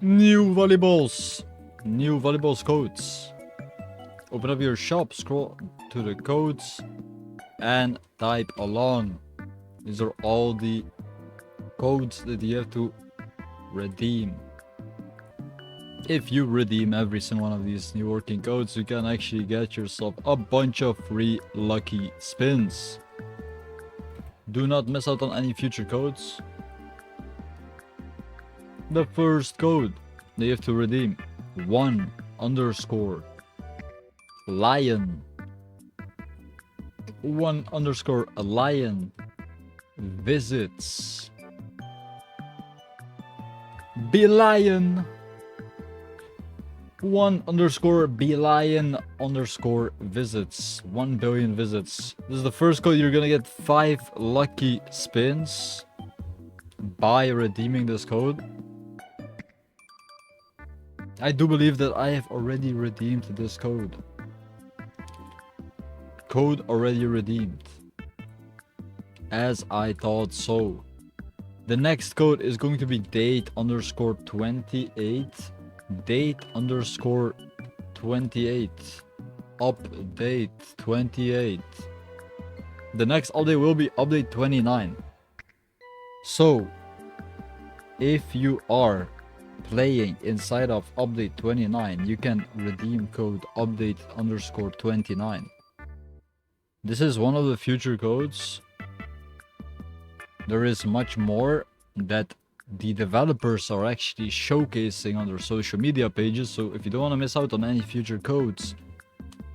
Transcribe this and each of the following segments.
New volleyballs. New volleyballs codes. Open up your shop, scroll to the codes, and type along. These are all the codes that you have to redeem. If you redeem every single one of these new working codes, you can actually get yourself a bunch of free lucky spins. Do not miss out on any future codes. The first code that you have to redeem: 1_lion. 1_lion visits. Be lion. 1_lion_visits. 1 billion visits. This is the first code. You're gonna get 5 lucky spins by redeeming this code. I do believe that I have already redeemed this code. Code already redeemed. As I thought so. The next code is going to be date_28. Date_28. Update 28. The next update will be update 29. So, if you are playing inside of update 29, you can redeem code update_29. This is one of the future codes. There is much more that the developers are actually showcasing on their social media pages. So if you don't want to miss out on any future codes,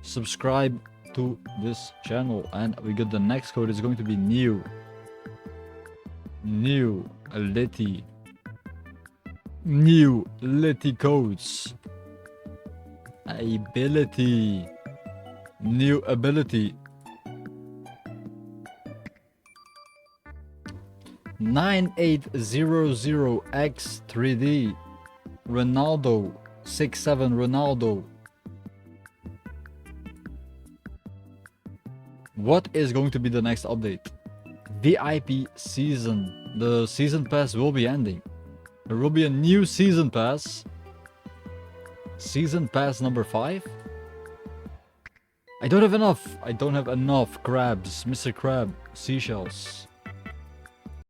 subscribe to this channel. And we got the next code is going to be new litty codes. New ability. 9800x3D Ronaldo 6'7" Ronaldo. What is going to be the next update? VIP season. The season pass will be ending. There will be a new season pass. Season pass number 5. I don't have enough. I don't have enough crabs. Mr. Crab. Seashells.